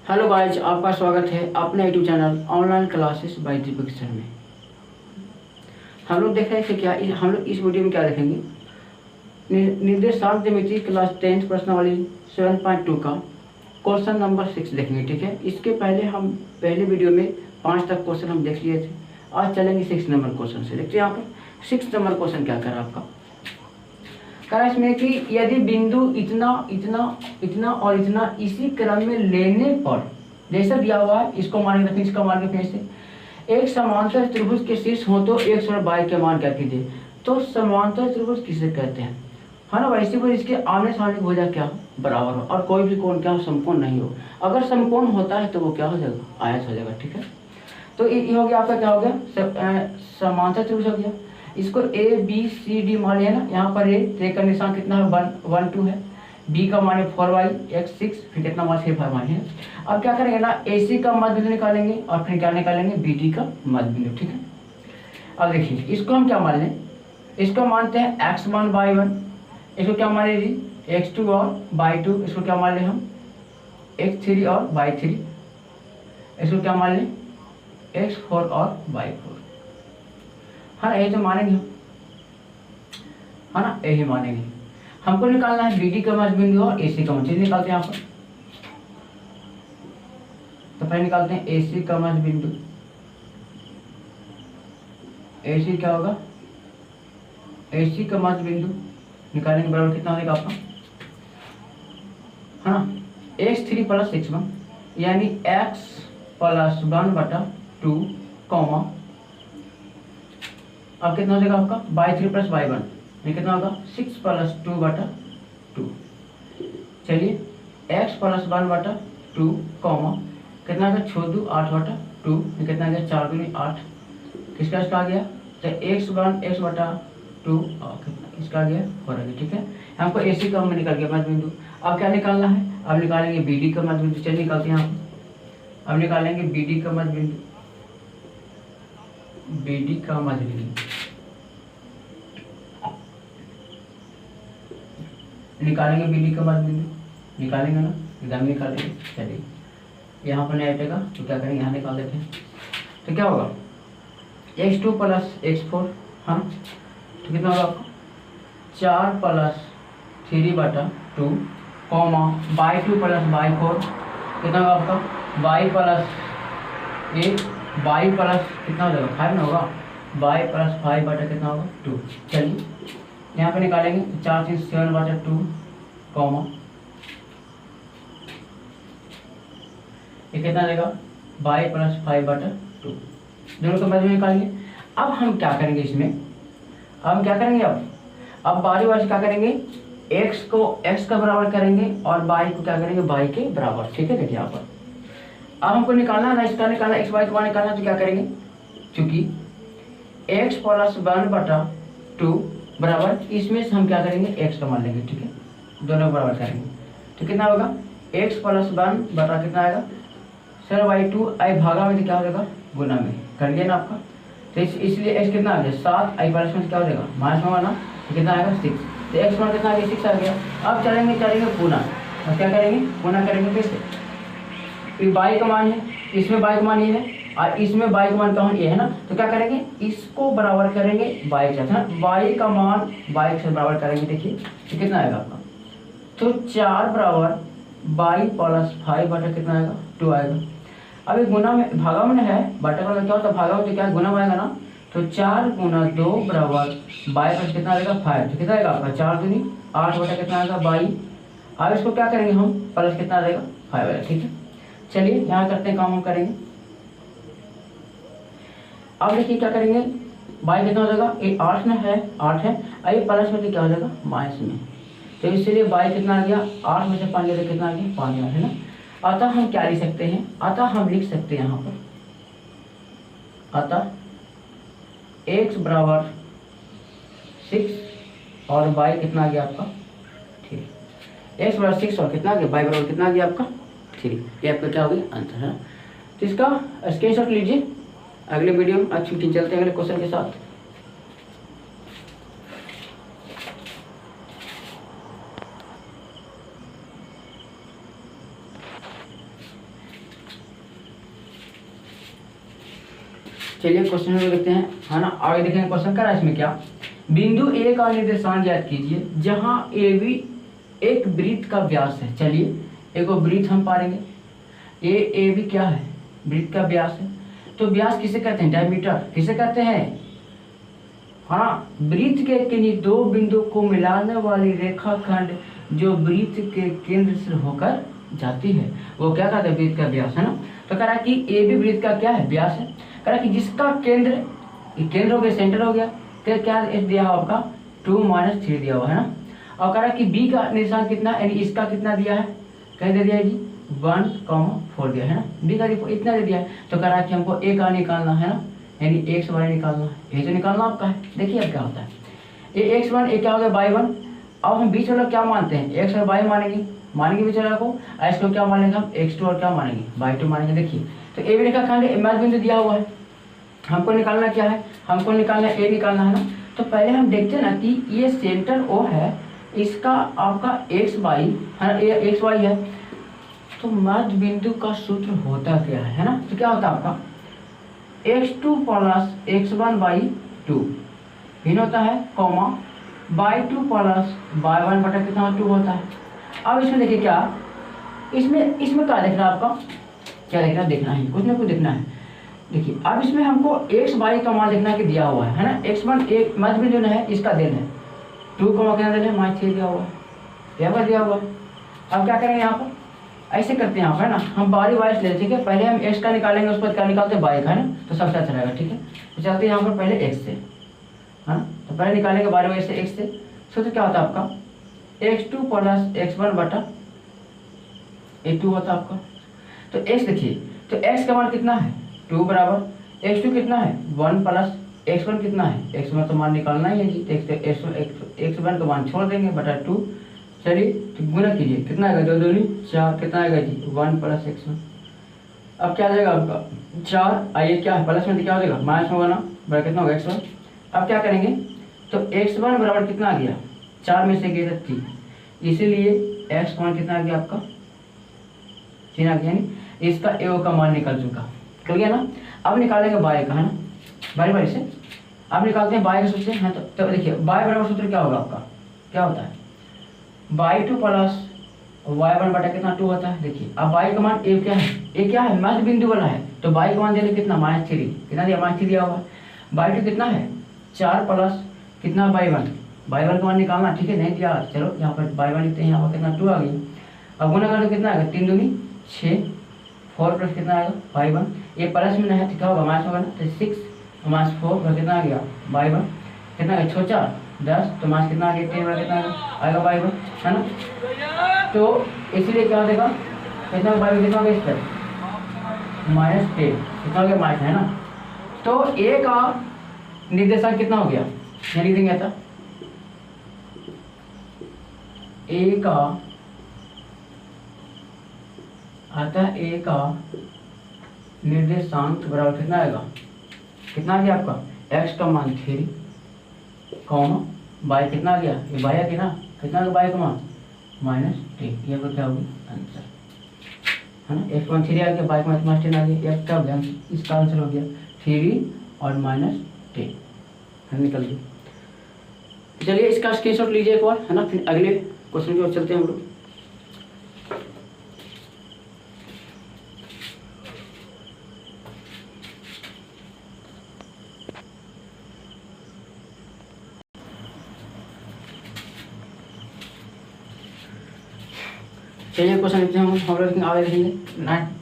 Hello guys, आपका स्वागत है अपने YouTube channel online classes bye दीपक सर में। हम लोग देख रहे थे क्या हम लोग इस वीडियो में क्या देखेंगे, निर्देशांक ज्यामिति क्लास 10 प्रश्नावली 7.2 का क्वेश्चन नंबर 6 देखेंगे। ठीक है, इसके पहले हम पहले वीडियो में 5 तक क्वेश्चन हम देख लिए थे। आज चलेंगे 6 नंबर क्वेश्चन से। देखते हैं यहाँ पर 6 नंबर क्वेश्चन क्या करा आपका। करा इसमें कि यदि बिंदु इतना इतना इतना और इतना इसी क्रम में लेने पर, जैसा दिया हुआ है इसको मानेंगे, फिर इसका मान के, फिर से एक समांतर त्रिभुज के शीर्ष हो तो x और y के मान क्या कीजिए। तो समांतर त्रिभुज किसे कहते हैं, है ना। वैसे वो इसके आमने सामने हो जाए क्या, बराबर हो, और कोई भी कोण क्या हो, समकोण नहीं हो। अगर समकोण होता है तो वो क्या हो जाएगा, आयत हो जाएगा। ठीक है, तो ये हो गया आपका क्या हो गया, समांतर त्रिभुज हो गया। इसको ए बी सी डी मान लिया ना। यहाँ पर ए का निशान कितना है, 1 2 है। बी का मान है 4y x 6, फिर कितना मान 6 5 मान है। अब क्या करेंगे ना, ए सी का मध्य बिंदु निकालेंगे और फिर क्या निकालेंगे, बी डी का मध्य बिंदु। ठीक है, अब देखिए इसको हम क्या मान लें, इसको मानते हैं x मान y1, इसको क्या माने जी x2 और y2, इसको क्या मान लें हम x3 और y3, इसको क्या मान लें x4 और y4। हाँ यही तो मानेंगे हम, है ना, यही मानेंगे। हमको निकालना है बी डी का मध्य बिंदु और ए सी का मध्य। निकालते हैं यहाँ पर, तो पहले निकालते हैं ए सी का मध्य बिंदु। ए सी क्या होगा, ए सी का मध्य बिंदु निकालेंगे, बराबर कितना हो जाएगा आपका, है ना, x3 + x1 यानी x + 1/2 कॉमा, अब कितना हो जाएगा आपका y3 + y1, ये कितना होगा 6 + 2/2। चलिए x + 1/2 कॉमा कितना होगा 6 2 8/2, ये कितना आ गया 4 2 8, किसका इसका आ गया, तो x1 x/2 इसका आ गया 4 आ गया। ठीक है, हमको ए सी का निकल गया मध्य बिंदु। अब क्या निकालना है, अब निकालेंगे बी डी का मध्य बिंदु। चलिए निकालते हैं यहाँ, अब निकालेंगे बी डी का मध्य बिंदु, बी डी का मध्य बिंदु निकालेंगे, बी डी का मध्य बिंदु निकालेंगे ना, एकदम निकालेंगे। चलिए यहाँ पर नहीं आएगा तो क्या करेंगे, यहाँ निकाल देते हैं। तो क्या होगा x2 + x4, हाँ तो कितना होगा आपका 4 + 3/2 कॉमा y2 + y4, कितना होगा आपका y प्लस कितना हो जाएगा 5 ना होगा, y + 5 कितना होगा 2। चलिए यहाँ पे निकालेंगे 4 3 7/2 कॉमा, ये कितना देगा y + 5/2, दोनों का मध्य निकालेंगे। अब हम क्या करेंगे इसमें, हम क्या करेंगे, अब बारी बारी से क्या करेंगे, x को x का बराबर करेंगे और y को क्या करेंगे, y के बराबर। ठीक है, देखिए यहाँ पर अब हमको निकालना है ना, इसका निकालना x y का मान निकालना, तो क्या करेंगे, चूंकि x + 1/2 बराबर, इसमें से हम क्या करेंगे x का मान लेंगे। ठीक है, दोनों बराबर करेंगे तो कितना होगा x + 1 कितना आएगा सर y2 i भागा में, तो क्या हो जाएगा गुना में, कर लिया ना आपका। तो इसलिए x कितना आ गया 7, i + क्या हो जाएगा -1 ना, तो कितना आएगा 6, तो x मान कितना आ गया 6 आ गया। अब चलेंगे पुनः, अब क्या करेंगे पुनः करेंगे, फिर से y का मान है, इसमें y का मान ये है और इसमें y का मान कौन ये है ना, तो क्या करेंगे इसको बराबर करेंगे y के साथ, है ना, y का मान y के साथ बराबर करेंगे। देखिए तो कितना आएगा आपका, तो 4 बराबर y + 5 कितना आएगा 2 आएगा। अब ये गुना में भागा में है, बटा में क्या होता है, भागा में तो क्या गुना में आएगा ना, तो 4 × 2 बराबर y कितना आएगा 5, तो कितना आएगा आपका 4 दूनी 8 कितना आएगा y। अब इसको क्या करेंगे हम, प्लस कितना आएगा 5 आएगा। ठीक है, चलिए यहाँ करते हैं काम हम करेंगे। अब देखिए क्या करेंगे, y कितना हो जाएगा, ये 8 में है 8 है, ये प्लस में तो क्या हो जाएगा माइनस में, तो इसलिए y कितना आ गया 8 में से 5 ले कितना आ गया 5 है ना। अतः हम क्या लिख सकते हैं, अतः हम लिख सकते हैं यहाँ पर, अतः x बराबर 6 और y कितना आ गया आपका 3, x बराबर 6 और कितना आ गया y बराबर कितना आ गया आपका 3, ये आपका क्या हो गया आंसर है। तो इसका स्क्रीनशॉट लीजिए, अगले वीडियो में अच्छी चलते हैं अगले क्वेश्चन के साथ। चलिए क्वेश्चन में देखते हैं, है ना। आगे देखेंगे क्वेश्चन का इसमें क्या, बिंदु ए का निर्देशांक ज्ञात कीजिए जहां ए बी एक वृत्त का व्यास है। चलिए एक वृत्त हम पाएंगे, ए बी क्या है, वृत्त का व्यास है। तो व्यास किसे कहते हैं, डायमीटर किसे कहते हैं, हाँ, वृत्त के किन्हीं दो बिंदु को मिलाने वाली रेखाखंड जो वृत्त के केंद्र से होकर जाती है वो क्या कहते हैं, वृत्त का व्यास, है ना। तो कह रहा है कि ए बी वृत्त का क्या है, व्यास है। कह रहा है कि जिसका केंद्र हो गया, सेंटर हो गया, तो क्या दिया हुआ आपका 2-3 दिया हुआ है ना। और कह रहा है कि बी का निशान कितना, यानी इसका कितना दिया है, कह दे दिया है जी 1,4 दिया है ना, बी का इतना दे दिया है। तो कह रहा है कि हमको ए का निकालना है ना, यानी एक्स वाई निकालना है, ये तो निकालना आपका है। देखिए अब क्या होता है, ये एक्स वन, ये क्या हो गया y1। अब हम बीच वाला क्या मानते हैं, एक्स और वाई मानेंगे बीच वाला को, इसको क्या मानेंगे हम x2 और क्या मानेंगे y2 मानेंगे। देखिए तो ए बी रेखाखंड मध्य बिंदु दिया हुआ है, हमको निकालना क्या है, हमको निकालना ए निकालना है ना। तो पहले हम देखते हैं ना कि ये सेंटर ओ है, इसका आपका एक्स वाई है। तो मध्य बिंदु का सूत्र होता क्या है ना। तो क्या होता है आपका x2 + x1/2 भिन्न होता है, कॉमा y2 + y1 बटा कितना 2 होता है। अब इसमें देखिए क्या, इसमें क्या देखना है आपका, क्या देखना, देखना है कुछ ना कुछ देखना है। देखिए अब इसमें हमको एक्स वाई का मान देखना है कि दिया हुआ है ना। x1 एक मध्य बिंदु है, इसका देन है 2 का कितना देन है -3 दिया हुआ है, यहाँ पर दिया हुआ है। अब क्या करेंगे यहाँ पर, ऐसे करते हैं यहाँ पर ना, हम बारी वाइज ले, ठीक है। पहले हम x का निकालेंगे, उस पर क्या निकालते हैं y का, है ना, तो सबसे अच्छा रहेगा, ठीक है। तो चलते हैं यहाँ पर पहले x से, है ना। तो पहले निकालेंगे बारी वाइज से x से। तो क्या होता है आपका x2 + x1/2 होता है आपका। तो x देखिए, तो x का मान कितना है 2 बराबर x2 कितना है 1 + x1 कितना है, x1 तो मान निकालना ही है जी, x1 का मान छोड़ देंगे बटा 2। चलिए तो गुना कीजिए, कितना आएगा 2 दूनी 4, कितना आएगा जी 1 + x1। अब क्या आ जाएगा आपका 4, आइए क्या है प्लस में क्या हो जाएगा माइनस में बना बड़ा कितना होगा x1। अब क्या करेंगे, तो x1 बराबर कितना आ गया, 4 में से गया 3, इसीलिए x मान कितना आ गया आपका 3 आ गया, यानी इसका ए का मान निकल चुका, निकल गया ना। अब निकालेंगे y का, है ना, बारी से। अब निकालते हैं y का सूत्र, है। तो देखिए y बराबर सूत्र क्या होगा आपका, क्या होता है y2 + y1 बटा कितना 2 होता है। देखिए अब y का मान ए क्या है मध्य बिंदु वाला है, तो y का मान देने कितना -3, कितना दिया -3 दिया हुआ है। y2 कितना है 4 + कितना y1 का मान निकालना, ठीक है, नहीं दिया, चलो यहाँ पर y1 लिखते हैं, यहाँ पर कितना 2 आ गई। अब गुना करके कितना आएगा 3 दूनी 6, 4 + कितना आएगा y1, ये प्लस में नहीं है तो क्या होगा माइनस होगा ना, तो 6 - 4 और कितना आ गया y1, कितना आ गया 6 4 10, तो माइनस कितना आ गया 10 वाला कितना आएगा y1, है ना। तो इसलिए क्या हो जाएगा, कितना y1 कितना हो गया इस पर -10, कितना हो गया माइनस, है ना। तो ए का निर्देशांक कितना हो गया, ये लिख देंगे था ए का अतः ए का निर्देशांक बराबर कितना आएगा, कितना आ गया आपका x का मान 3, कॉमा y कितना आ गया, ये y आ गया ना, कितना आ गया y का मान -3, ये क्या होगी आंसर, है ना। x मान 3 आ गया, y का मान -10 आ गया, ये क्या हो गया, इसका आंसर हो गया 3 और -10, हम निकल गए। चलिए इसका स्क्रीनशॉट लीजिए एक बार, है ना, फिर अगले क्वेश्चन की ओर चलते हैं हम लोग। चलिए क्वेश्चन लिखते हैं हम लोग, आगे देखेंगे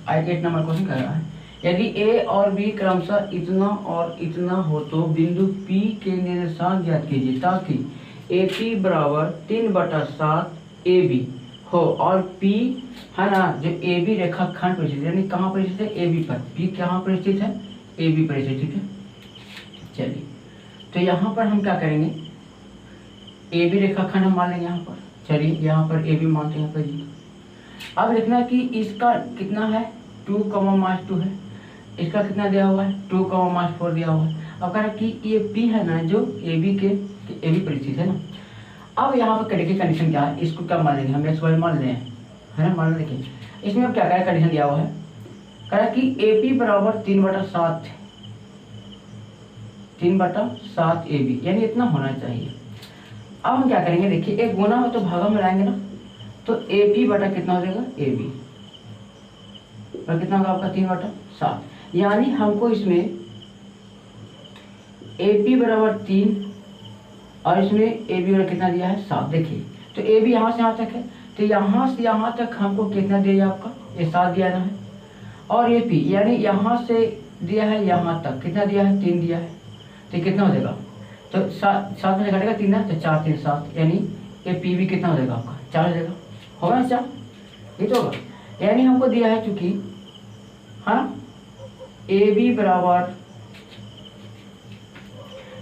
8 नंबर क्वेश्चन कर रहा है। यदि ए और बी क्रमशः इतना और इतना हो तो बिंदु P के निर्देशांक ज्ञात कीजिए ताकि AP बराबर 3/7 AB हो और P, है ना, जो AB रेखाखंड पर स्थित है, यानी कहाँ पर स्थित है AB पर, P कहाँ पर स्थित है AB पर स्थित, ठीक है। चलिए तो यहाँ पर हम क्या करेंगे, AB रेखाखंड हम मान लेंगे यहाँ पर। चलिए यहाँ पर AB मानते हैं यहाँ पर जी। अब देखना कि इसका कितना है 2, -2 है, इसका कितना दिया हुआ है 2, -4 दिया हुआ है। अब कह रहा है कि ये P है ना जो AB पर स्थित है ना। अब यहाँ पर देखिए कंडीशन क्या है, इसको क्या मान लेंगे हम x y मान लें, है ना, मान लें। देखिए इसमें अब क्या कंडीशन दिया हुआ है, कह रहा है कि AP बराबर 3/7 3/7 AB, यानी इतना होना चाहिए। अब हम क्या करेंगे, देखिए एक गुना हो तो भागा में लाएंगे ना, तो AP बटा कितना हो जाएगा AB, और कितना होगा आपका 3/7, यानी हमको इसमें AP बराबर 3 और इसमें AB बराबर कितना दिया है 7। देखिए तो AB यहाँ से यहाँ तक है, तो यहाँ से यहाँ तक हमको कितना दिया आपका ये 7 दिया है, और AP यानी यहाँ से दिया है यहाँ तक कितना दिया है 3 दिया है, तो कितना हो जाएगा, तो 7 में से घटेगा 3 है तो 4 3 7, यानी AP भी कितना हो जाएगा आपका 4 हो जाएगा, होगा ना 4, ये तो होगा। यानी हमको दिया है चूंकि हाँ AB बराबर,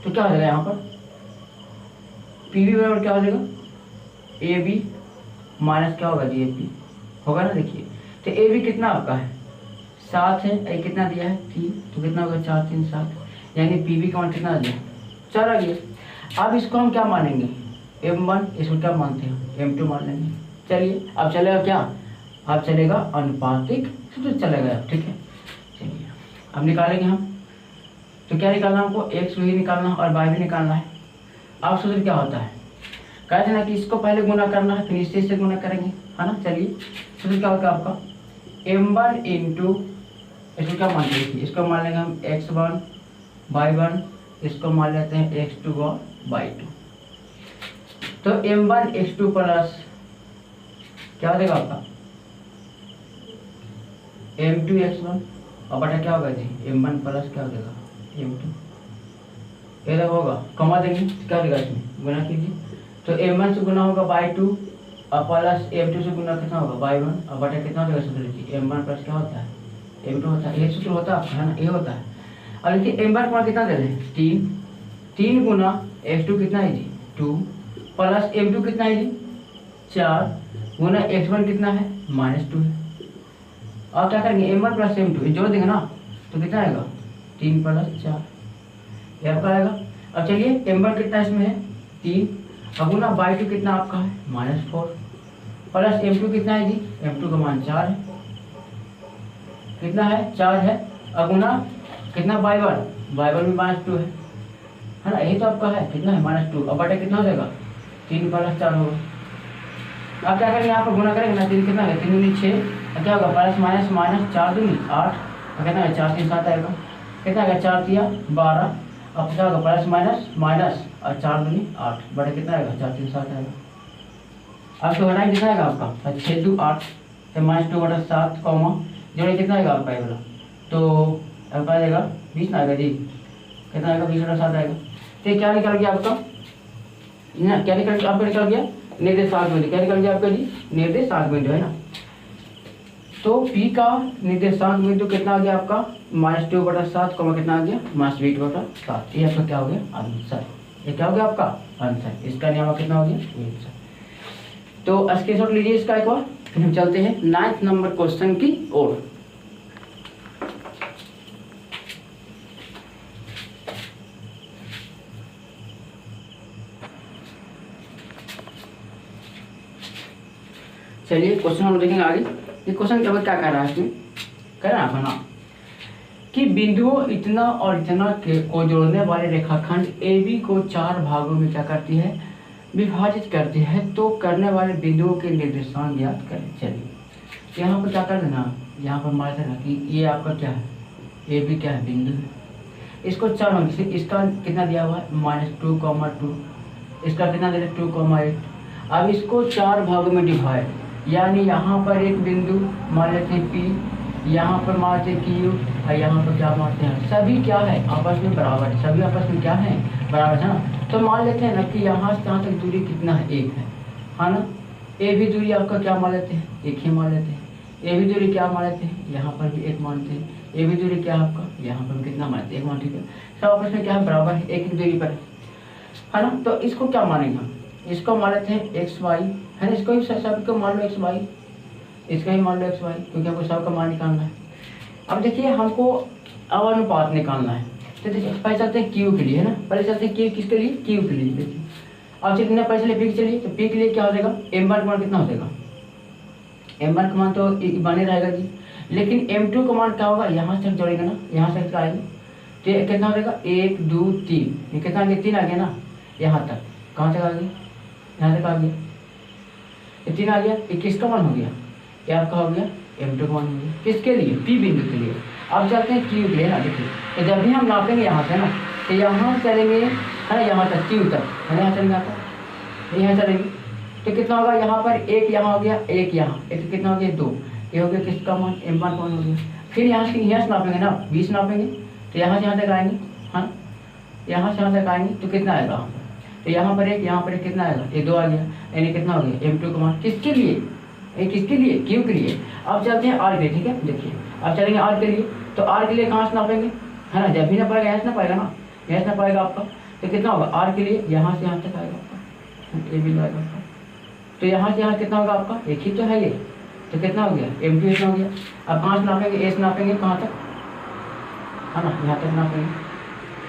तो क्या हो जाएगा यहाँ पर PB बराबर क्या हो जाएगा AB माइनस क्या होगा जी AP होगा ना। देखिए तो AB कितना आपका है 7 है, A कितना दिया है 3, तो कितना होगा 4 3 7, यानी PB का मान कितना आ गया 4 आ गया। अब इसको हम क्या मानेंगे M1, इसको क्या मानते हैं M2 मान लेंगे। चलिए अब चलेगा क्या, अब चलेगा अनुपातिक सूत्र चलेगा, ठीक है। चलिए अब निकालेंगे हम, तो क्या निकालना हमको X भी निकालना और Y भी निकालना है। अब सूत्र क्या होता है, कहते हैं ना कि इसको पहले गुना करना है फिर इससे गुना करेंगे, है ना। चलिए सूत्र क्या होगा आपका M1 इंटू, इसको क्या मान लेंगे, इसको मान लेंगे हम X1 Y1, इसको मान लेते हैं X2 और Y2। तो M1 X2 प्लस क्या हो जाएगा आपका M2 X1 और बटा क्या होगा जी M1 प्लस क्या हो जाएगा M2, ये जब होगा कमा देंगे तो क्या हो जाएगा, इसमें गुना कीजिए, तो M1 से गुना होगा Y2 और प्लस M2 से गुना कितना होगा Y1 और बटा कितना हो जाएगा सूत्र लीजिए M1 प्लस क्या होता है M2 होता है, ये सूत्र होता है आपका, है ना, ये होता है। और देखिए M1 का कितना दे रहे हैं 3 गुना X2 कितना है जी 2 प्लस M2 कितना है जी 4 गुना X1 कितना है -2 है। और क्या करेंगे M1 प्लस M2 जोड़ देंगे ना, तो कितना आएगा 3 + 4, ये आपका आएगा। अब चलिए M1 कितना इसमें है 3 और गुना Y2 कितना आपका है -4 प्लस M2 कितना है जी M2 का मान 4 है, कितना है 4 है, और गुना कितना Y1 भी -2 है ना, यही तो आपका है कितना है -2 और बटे कितना हो जाएगा 3 + 4 होगा। अब क्या करेंगे यहाँ पर गुना करेंगे ना, 3 कितना है 3 दूनी 6 और क्या होगा प्लस माइनस माइनस 4 दूनी 8 और कितना है 4 3 7 आएगा, कितना आएगा 4 3 12 अब क्या होगा प्लस माइनस माइनस और 4 दूनी 8 बटे कितना आएगा 4 3 7 आएगा। अब तो घटाएंगे कितना आएगा आपका 6 2 8 तो -2/7 कॉमा जोड़े कितना आएगा आपका ये वाला, तो आपका आएगा 20 ना आएगा जी, कितना आएगा 20/7 आएगा। तो क्या निकल गया आपका ना, क्या निकल आपका निकल गया निर्देशांक बिंदु, क्या निकल गया आपका जी निर्देशांक बिंदु, है ना। तो P का निर्देशांक बिंदु कितना आ गया आपका -2/7 कॉमा कितना आ गया -8/7, ये आपका क्या हो गया आंसर, ये क्या हो गया आपका आंसर, इसका नियम कितना हो गया आंसर। तो स्क्रीनशॉट लीजिए इसका एक बार, फिर हम चलते हैं 9th नंबर क्वेश्चन की ओर। चलिए क्वेश्चन हम देखेंगे आगे। ये क्वेश्चन क्या कह रहा है, इसमें कह रहा है ना कि बिंदुओं इतना और इतना के को जोड़ने वाले रेखाखंड AB को 4 भागों में क्या करती है विभाजित करती है, तो करने वाले बिंदुओं के निर्देशांक ज्ञात करें। चलिए यहाँ पर क्या कर देना, यहाँ पर मान लेना कि ये आपका क्या है AB क्या है बिंदु है, इसको 4 भाग से इसका कितना दिया हुआ है -2, इसका कितना दे रहे 2,8। अब इसको 4 भागों में डिवाइड, यानी यहाँ पर एक बिंदु मान लेते हैं P, यहाँ पर मारते हैं Q और यहाँ पर क्या मारते हैं, सभी क्या है आपस में बराबर है, सभी आपस में क्या है बराबर है ना। तो मान लेते हैं ना कि यहाँ से यहाँ तक दूरी कितना है 1 है ना। ए भी दूरी आपका क्या मान लेते हैं 1 ही मान लेते हैं, ए भी दूरी क्या मान लेते हैं यहाँ पर भी 1 मानते हैं, ए भी दूरी क्या आपका यहाँ पर कितना मानते हैं 1 मान, ठीक है। सब आपस में क्या है बराबर है, एक दूरी पर है ना। तो इसको क्या मानेंगे हम, इसको मान लेते हैं XY है ना, इसको ही सबको मान लो XY, इसका ही मान लो XY, क्योंकि हमको सबका मान निकालना है। अब देखिए हमको अनुपात निकालना है, तो देखिए पहले चलते हैं Q के लिए, है ना, पहले चलते हैं Q किसके लिए Q के लिए। देखिए अब कितना पहले चलिए P के चलिए, तो P के लिए क्या हो जाएगा M1 का मान कितना हो जाएगा, M1 का मान तो बने रहेगा जी, लेकिन M2 का मान क्या होगा यहाँ से जोड़ेंगे ना, यहाँ से क्या आएगा तो ये कितना हो जाएगा 1 2 3, ये कितना आ गया 3 आ गया ना, यहाँ तक। कहाँ तक आ गया, यहाँ तक आ गया, ये 3 आ गया। ये किसका मान हो गया, ये आपका हो गया m2 का मान हो गया। किसके लिए, P बिंदु के लिए। अब चलते हैं Q के लिए ना, देखिए तो जब भी हम नापेंगे यहाँ से ना, तो यहाँ चलेंगे है ना, यहाँ तक Q तक है ना, यहाँ चलेंगे, यहाँ चलेंगे तो कितना होगा, यहाँ पर 1 यहाँ हो गया, 1 यहाँ, एक कितना हो गया 2, ये हो गया किसका मान, m1 मान हो गया। फिर यहाँ से नापेंगे ना, 20 नापेंगे, तो यहाँ से यहाँ तक आएंगे, हाँ यहाँ से यहाँ तक आएंगे तो कितना आएगा, तो यहाँ पर 1 यहाँ पर 1 कितना आएगा, ये 2 आ गया, यानी कितना हो गया m2 का मान। किसके लिए, ये किसके लिए, Q के लिए। अब चलते हैं R के लिए, ठीक है। देखिए अब चलेंगे R के लिए, तो R के लिए कहाँ से नापेंगे, है ना, जब भी ना पाएगा यहाँ से ना पाएगा ना, यहाँ से ना पाएगा आपका, तो कितना होगा R के लिए, यहाँ से यहाँ तक आएगा आपका, ये भी आएगा आपका, तो यहाँ से यहाँ कितना होगा आपका, एक ही तो है ये, तो कितना हो गया m2 इतना हो गया। अब कहाँ से नापेंगे, A से नापेंगे कहाँ तक, है ना, यहाँ तक नापेंगे,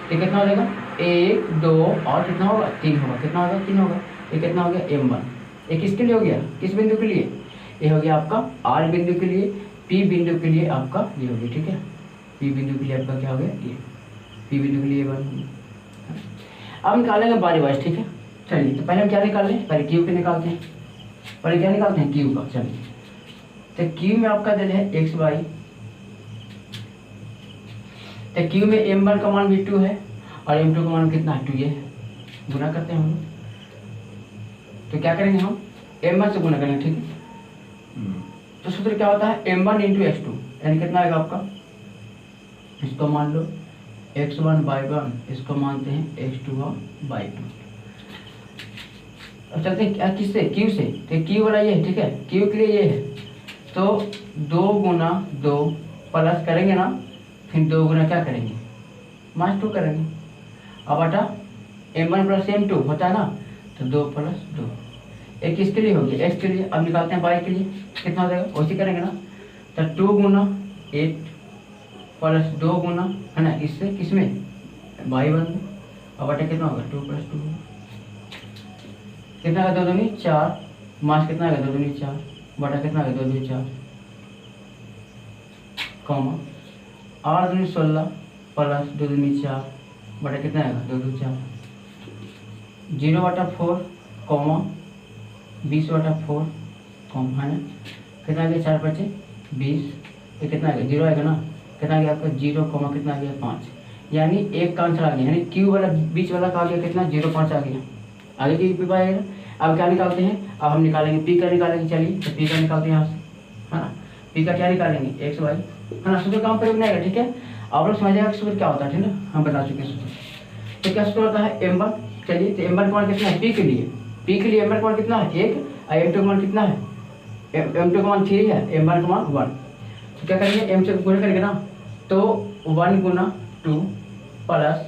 तो कितना हो जाएगा 1 2 और कितना होगा 3 होगा, कितना होगा 3 होगा, ये कितना हो गया m1। ये किसके लिए हो गया, किस बिंदु के लिए, ये हो गया आपका R बिंदु के लिए, P बिंदु के लिए आपका ये हो गया, ठीक है। P बिंदु के लिए आपका क्या हो गया, ये P बिंदु के लिए ये बन गया। अब निकालेंगे बारी वाइज, ठीक है। चलिए तो पहले हम क्या निकाल लें, पहले Q के निकालते हैं, पहले क्या निकालते हैं Q का। चलिए तो Q में आपका दिल है x y, तो Q में m1 का मान भी 2 है और m2 का मान कितना है 2, ये है, गुना करते हैं हम, तो क्या करेंगे हम m1 से गुना करेंगे, ठीक है। तो सूत्र क्या होता है m1 इंटू x2, यानी कितना आएगा आपका, इसको मान लो x1 बाई 1, इसको मानते हैं x2 बाई 2। अब चलते हैं किससे, Q से, तो Q वाला ये है, ठीक है, Q के लिए ये है, तो 2 गुना 2 प्लस करेंगे ना, फिर 2 गुना क्या करेंगे -2 करेंगे, अब बटा m1 प्लस m2 होता है ना, तो 2 प्लस 2, एक किसके लिए होगी x के लिए। अब निकालते हैं y के लिए, कितना हो जाएगा वैसे करेंगे ना, तो 2 गुना 8 प्लस 2 गुना है ना, इससे किसमें y1, अब बटा कितना होगा 2 प्लस 2, कितना आएगा 2 दूनी 4, मास कितना आएगा 2 दूनी 4, बटा कितना आएगा 2 दूनी 4, कॉमा 8 दूनी 16 प्लस 2 दूनी 4, बटा कितना आएगा 2 दूनी 4, 0/4 कॉमा 20/4 कॉम है ना, कितना आ गया 4 बचे 20, ये कितना आ गया 0 आएगा ना, कितना आ गया आपका 0 कॉमा कितना आ गया 5, यानी एक का आंसर आ गया, यानी Q वाला बीच वाला का आ गया कितना 0.5 आ गया, आगे की P आएगा। अब क्या निकालते हैं, अब हम निकालेंगे P का निकालेंगे, चलिए तो P का निकालते हैं यहाँ से, है ना, P का क्या निकालेंगे x y, है ना, सूत्र काम प्रयोग नहीं आएगा, ठीक है। आप लोग समझ जाएगा सूत्र क्या होता है, ठीक है, हम बता चुके हैं सूत्र। तो क्या सूत्र होता है m1, चलिए तो m1 का मान कितना है P के लिए, P के लिए m1 का मान कितना है 1 और m2 का मान कितना है, m2 का मान 3 है, m1 का मान 1, तो क्या करेंगे m से गुणा करेंगे ना, तो 1 गुना 2 प्लस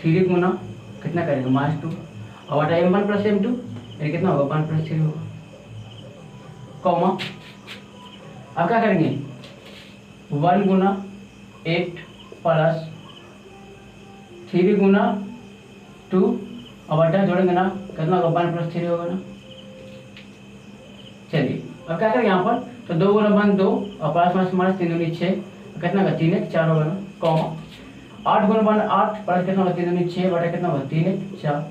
3 गुना कितना करेंगे -2, और बटा m1 प्लस m2 यानी कितना होगा 1 प्लस 3 होगा, कॉमा अब क्या करेंगे 1 गुना 8 प्लस 3 गुना 2 और बटा जोड़ेंगे ना, कितना होगा 1 प्लस 3 होगा ना। चलिए अब क्या करेंगे यहाँ पर, तो 2 गुना 1 2 और प्लस माइनस माइनस 3 दूनी 6, कितना होगा 3 1 4 होगा ना, कॉमा 8 गुना 1 8 प्लस कितना होगा 3 दूनी 6 बटा कितना होगा 3 1 4।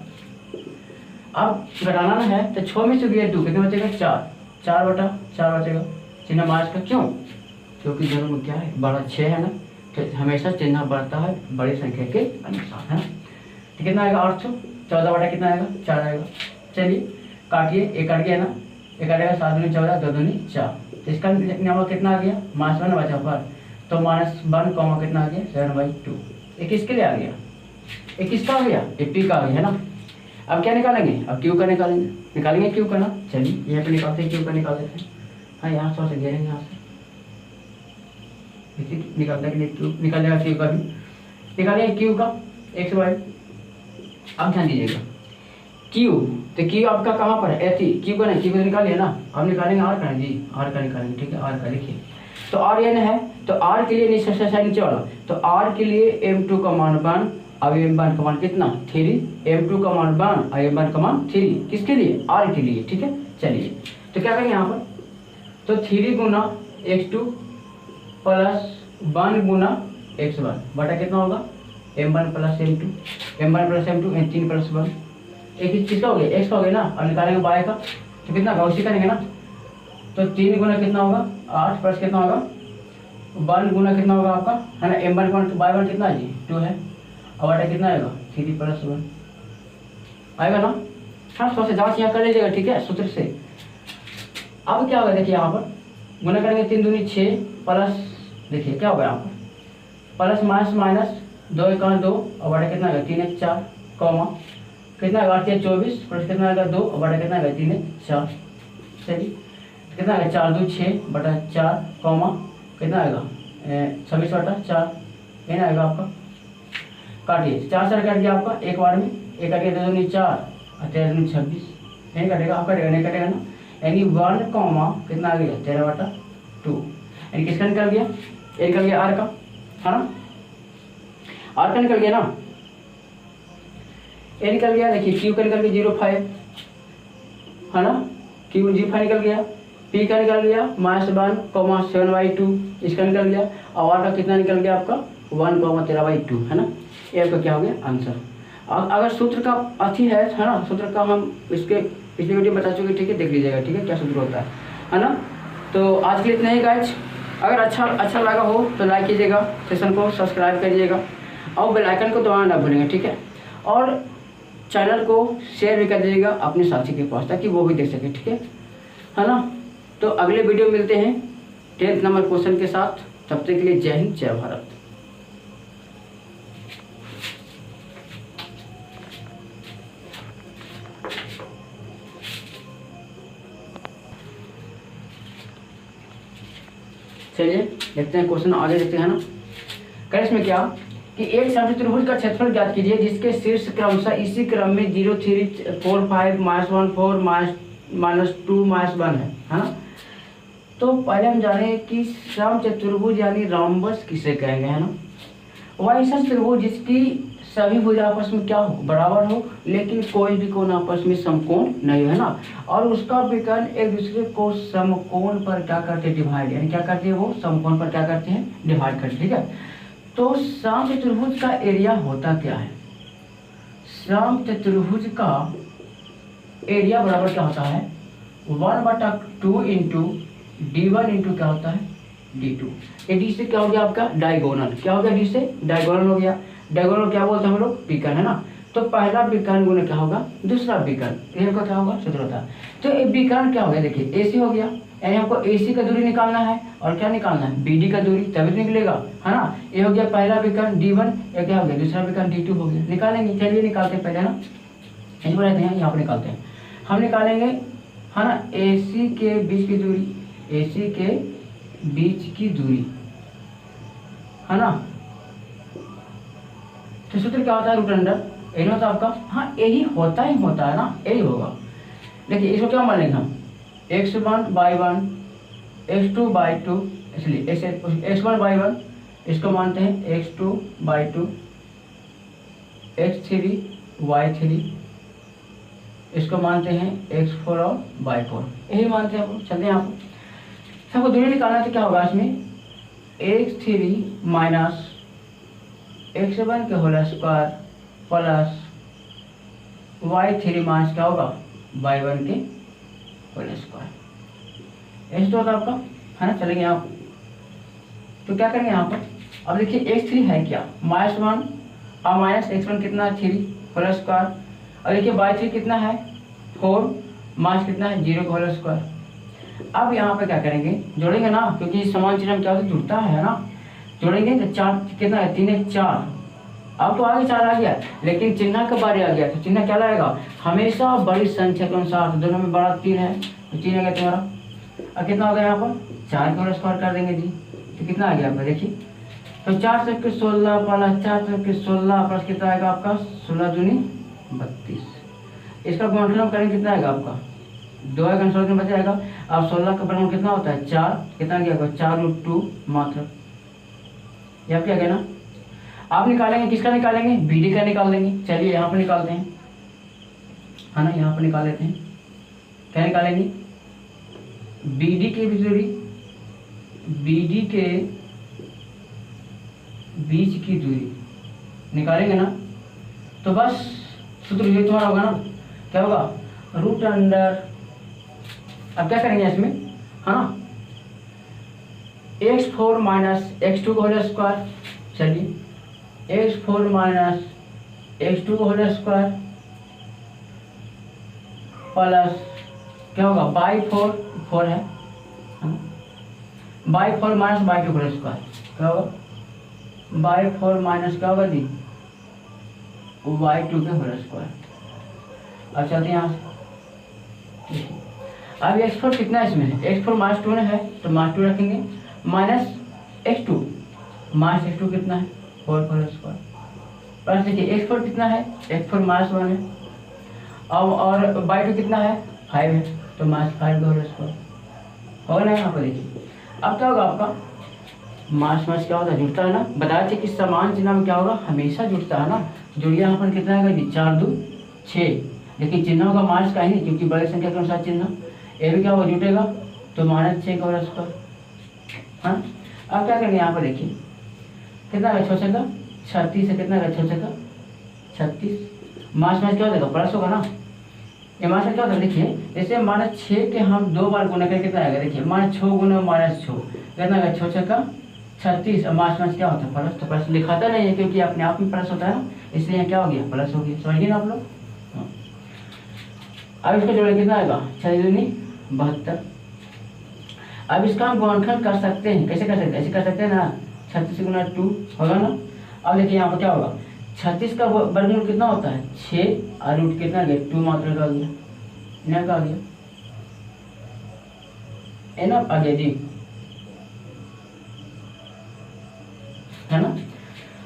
अब घटाना है तो 6 में से गया 2, कितना बचेगा 4 बटा 4 बचेगा, चिन्ह माइनस का, क्यों, क्योंकि दोनों में क्या है बड़ा 6 है ना, तो हमेशा चिन्ह बढ़ता है बड़ी संख्या के अनुसार, है ना। तो कितना आएगा 800, 14 बटा कितना आएगा 4 आएगा। चलिए काटिए, एक काट गया ना, एक काटेगा 7 दूनी 14 2 दूनी 4, तो इसका नंबर कितना आ गया -1 बचा पर, तो -1 कॉमा कितना आ गया 7/2, ये किसके लिए आ गया, ये किसका आ गया, ये P का आ गया, है ना। अब क्या निकालेंगे, अब Q का निकालेंगे Q का ना, चलिए यहाँ पे निकालते हैं Q का, निकाल देते हैं, हाँ यहाँ से घेरेंगे, यहाँ से निकालने के लिए Q निकाल जाएगा, Q का भी निकालेंगे Q का x y। अब ध्यान दीजिएगा Q, तो Q आपका कहाँ पर है, ऐसी Q का नहीं, Q को निकालिए ना, अब निकालेंगे R का, जी R का निकालेंगे, ठीक है, R का लिखिए, तो R n है, तो R के लिए नीचे वाला, तो R के लिए m2 का मान 1 अब m1 का मान कितना 3, m2 का मान 1 और m1 का मान 3, किसके लिए R के लिए, ठीक है। चलिए तो क्या करेंगे यहाँ पर, तो 3 गुना x2 प्लस 1 गुना x1 बटा कितना होगा m1 plus m2, m1 plus m2 3 plus 1, एक किसका हो गया x का हो गया ना, अब निकालेंगे y का तो कितना होगा उसी करेंगे ना, तो 3 गुना कितना होगा 8 प्लस कितना होगा 1 गुना कितना होगा आपका है ना, m1 y1 कितना है जी 2 है, और बटा कितना आएगा 3 प्लस 1 आएगा ना। हाँ थोड़ा सा जाँच यहाँ कर लीजिएगा, ठीक है, सूत्र से। अब क्या होगा देखिए यहाँ पर गुना करेंगे 3 दूनी 6 प्लस देखिए क्या होगा यहाँ पर प्लस माइनस माइनस 2 1 2 और बड़ा कितना आएगा 3 1 4 कॉमा कितना आएगा 8 24 प्लस कितना आएगा 2 और बड़ा कितना आएगा 3 1 4, चलिए कितना आएगा 4 2 6 बटा 4 कॉमा कितना आएगा 26 बटा 4 ये ना आएगा आपका, काटिए 4 4 कट गया आपका एक बार में, एक कट गया 2 दूनी 4 और 13 दूनी 26 नहीं कटेगा, आप कटेगा नहीं कटेगा ना, यानी 1 कॉमा कितना आ गया 13 बटा 2, यानी किसका निकल गया ये निकल गया आर का, है ना, आर का निकल गया ना, ये निकल गया। देखिए क्यू का निकल गया 0.5 है ना, क्यू 0.5 निकल गया, पी का निकल गया -1 7/2 इसका निकल गया, और आर का कितना निकल गया आपका 1 13/2 है ना, ये आपका क्या हो गया आंसर। अगर सूत्र का अथी है ना, सूत्र का हम इसके पिछले वीडियो बता चुके, ठीक है, देख लीजिएगा, ठीक है, क्या सूत्र होता है ना। तो आज के लिए इतना ही गाइज, अगर अच्छा लगा हो तो लाइक कीजिएगा, सेशन को सब्सक्राइब करिएगा और बेल आइकन को दबाना ना भूलिएगा, ठीक है, और चैनल को शेयर भी कर दीजिएगा अपने साथी के पास ताकि वो भी देख सके, ठीक है ना। तो अगले वीडियो मिलते हैं 10th नंबर क्वेश्चन के साथ, तब तक के लिए जय हिंद जय भारत। चलिए देखते हैं क्वेश्चन आगे देखते हैं ना। करें इसमें क्या कि एक समचतुर्भुज का क्षेत्रफल ज्ञात कीजिए जिसके शीर्ष क्रमशः इसी क्रम में 0 3 4 5 -1 4 -2 -1 है ना। तो पहले हम जाने कि समचतुर्भुज यानी रोम्बस किसे कहेंगे, है ना। वह ऐसा त्रिभुज जिसकी सभी भुजा आपस में क्या हो बराबर हो लेकिन कोई भी कोण आपस में समकोण नहीं है ना, और उसका विकर्ण एक दूसरे को समकोण पर क्या करते हैं डिवाइड, यानी क्या करते हैं वो समकोण पर क्या करते हैं डिवाइड करते हैं, ठीक है। तो समचतुर्भुज का एरिया होता क्या है, समचतुर्भुज का एरिया बराबर क्या होता है 1/2 इंटू d1 इंटू क्या होता है d2। ये डी से क्या हो गया आपका डायगोनल, क्या हो गया डी से डायगोनल हो गया, डायगोनल क्या बोलते हैं हम लोग विकर्ण, है ना। तो पहला विकर्ण गुना क्या होगा दूसरा विकर्ण, इनका क्या होगा सूत्र होता है। तो ये विकर्ण क्या हो गया देखिए एसी हो गया, यानी हमको एसी का दूरी निकालना है और क्या निकालना है बीडी का दूरी, तभी तो निकलेगा, है ना। ये हो गया पहला विकर्ण d1, ये क्या हो गया दूसरा विकर्ण d2 हो गया, निकालेंगे, चलिए निकालते हैं पहले ना, यहीं पर रहते हैं यहाँ पर निकालते हैं, हम निकालेंगे है ना एसी के बीच की दूरी, एसी के बीच की दूरी, है ना। तो सूत्र क्या होता है रूट अंडर यही होता है आपका, हाँ यही होता ही होता है ना, यही होगा। देखिए इसको क्या मान लेंगे हम x1/1 x2/2, इसलिए x1/1 इसको मानते हैं x2/2 x3/3 इसको मानते हैं x4 और y4, यही मानते हैं आप। चलते हैं आप सबको दूरी निकालना है तो क्या होगा इसमें x3 माइनस x1 के whole square plus y3 minus क्या होगा y1 के होल स्क्वायर, ऐसे तो होता आपका, है ना। चलेंगे आप तो क्या करेंगे यहाँ पर, अब देखिए x3 है क्या -1 और माइनस x1 कितना है 3 होल स्क्वायर, और देखिए y3 कितना है 4 माइनस कितना है 0 का होल स्क्वायर। अब यहाँ पे क्या करेंगे जोड़ेंगे ना, क्योंकि समान चिन्ह क्या होता है जुड़ता है ना, जोड़ेंगे तो 4 कितना है 3 1 4, अब तो आगे 4 आ गया लेकिन चिन्ह का बारे आ गया, तो चिन्ह क्या लाएगा हमेशा बड़ी संख्या के अनुसार, दोनों में बड़ा 3 है तो 3 आ गया तुम्हारा, अब कितना हो गया यहाँ पर 4 का होल स्क्वायर कर देंगे जी, तो कितना आ गया आपका देखिए, तो 4 से 16 प्लस 4 से 16 प्लस कितना आएगा आपका 16 दूनी 32, इसका गुणनफल करेंगे कितना आएगा आपका 2 का 16 में बच जाएगा। अब 16 का परिमाण कितना होता है 4, कितना गया 4√2 मात्र, यह क्या गया ना। आप निकालेंगे किसका निकालेंगे बीडी का निकाल लेंगे, चलिए यहाँ पर निकालते हैं, है ना, यहाँ पर निकाल लेते हैं, क्या निकालेंगे बीडी के भी दूरी, बीडी के बीच की दूरी निकालेंगे ना, तो बस सूत्र ये तुम्हारा होगा ना, क्या होगा, रूट अंडर, अब क्या करेंगे इसमें, है ना, x4 माइनस x2 का होल स्क्वायर, चलिए x4 माइनस x2 का होल स्क्वायर प्लस क्या होगा बाई 4 है, बाई 4 माइनस बाई 2 का होल स्क्वायर, क्या होगा बाई 4 माइनस क्या होगा जी, बाई 2 के होल स्क्वायर। अब चलते हैं यहाँ से, अब x4 कितना है इसमें, x4 माइनस 2 है तो माइनस 2 रखेंगे, माइनस x2, माइनस x2 कितना है 4 का होल स्क्वायर, प्लस देखिए x4 कितना है, x4 माइनस 1 है, अब और बाई 2 कितना है 5 है, तो माइनस 5 का होल स्क्वायर होगा ना। यहाँ पर देखिए अब क्या होगा आपका, माइनस माइनस क्या होता है, जुड़ता है ना, बताया था कि समान चिन्ह में क्या होगा, हमेशा जुड़ता है ना। जुड़िए यहाँ पर कितना आएगा जी, 4 2 6, लेकिन चिन्ह होगा माइनस का ही नहीं, क्योंकि बड़ी संख्या के अनुसार चिन्ह, ये भी क्या होगा जुटेगा, तो माइनस 6 का होल स्क्वायर। हाँ, अब क्या करेंगे यहाँ पर देखिए कितना है 6 का 36 है, कितना है 6 का 36, माइनस माइनस क्या हो जाएगा प्लस होगा ना, ये माइनस क्या होता है देखिए, जैसे -6 के हम 2 बार गुना करके कितना आएगा, देखिए -6 गुना -6 कितना आएगा 6 का 36, और माइनस क्या होता है प्लस, तो प्लस लिखाता नहीं है क्योंकि अपने आप में प्लस होता है ना, इसलिए क्या हो गया प्लस हो गया, समझिए ना आप लोग। अब इसको जोड़े कितना आएगा 6 दूनी 72। अब इसका हम गुणनखंड कर सकते हैं, कैसे कर सकते हैं, ऐसे कर सकते हैं ना, 36 गुना 2 होगा ना। अब देखिए यहाँ पर क्या होगा, 36 का वर्गमूल कितना होता है 6, और रूट कितना गया 2 मात्रा का आ गया, ना का आ गया, है ना, आ गया जी, है ना।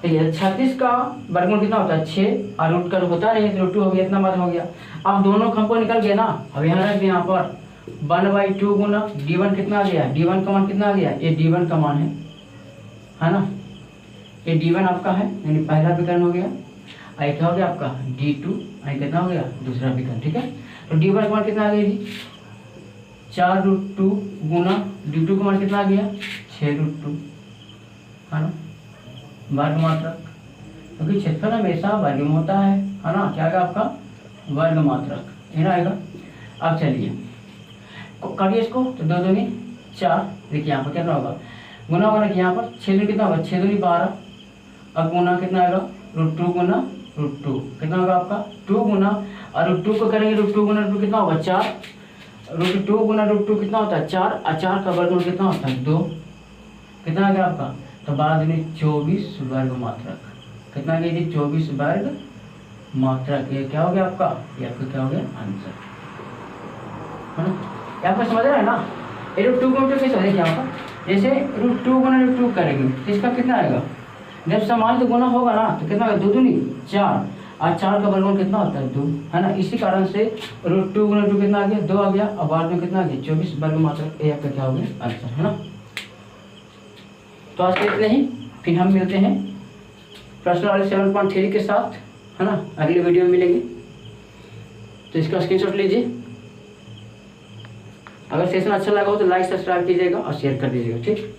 देखिए 36 का वर्गमूल कितना होता है 6, और रूट का होता है रूट 2 हो गया, इतना मात्रा हो गया। अब दोनों हमको निकल गया ना, अब यहाँ रख दिया, यहाँ पर 1/2 गुना d1 कितना आ गया, d1 का मान कितना आ गया, ये d1 का मान है ना, ये d1 आपका है, यानी पहला विकर्ण हो गया, आई क्या हो गया आपका d2, आई कितना हो गया दूसरा विकर्ण, ठीक है। तो d1 का मान कितना आ गया जी 4√2 गुना d2 का मान कितना आ गया 6√2, है ना, वर्ग मात्रक, क्योंकि क्षेत्रफल हमेशा वर्ग में होता है ना, क्या आएगा आपका वर्ग मात्रक, है ना आएगा। अब चलिए करिए इसको, तो 2 दूनी 4, देखिए यहाँ पर कितना होगा, गुना होगा ना कि यहाँ पर 6 दूनी कितना होगा 6 दूनी 12, अब गुना कितना आएगा √2 गुना √2 कितना होगा आपका 2 गुना, और √2 को करेंगे √2 गुना √2 कितना होगा 4, √2 गुना √2 कितना होता है 4, और 4 का वर्गमूल कितना होता है 2, कितना आ गया आपका, तो 12 दूनी 24 वर्ग मात्रक, कितना आ गया जी 24 वर्ग मात्रक, ये क्या हो गया आपका, ये आपका क्या हो गया आंसर, है ना। ये आपको समझ रहा है ना, ये √2 गुना 2 कैसे देखिए यहाँ पर, जैसे √2 गुना √2 करेंगे तो इसका कितना आएगा, जब समान तो गुना होगा ना तो कितना आएगा 2 दूनी 4, और 4 का वर्गमूल कितना होता है 2, है ना। इसी कारण से √2 गुना 2 कितना आ गया 2 आ गया, और बाद में कितना आ गया 24 वर्ग मात्रक, ये आपका क्या हो गया आंसर, है ना। तो आज के इतने ही, फिर हम मिलते हैं प्रश्न वाले 7.3 के साथ, है ना, अगले वीडियो में मिलेंगे। तो इसका स्क्रीनशॉट लीजिए, अगर सेशन अच्छा लगा हो तो लाइक सब्सक्राइब कीजिएगा और शेयर कर दीजिएगा, ठीक।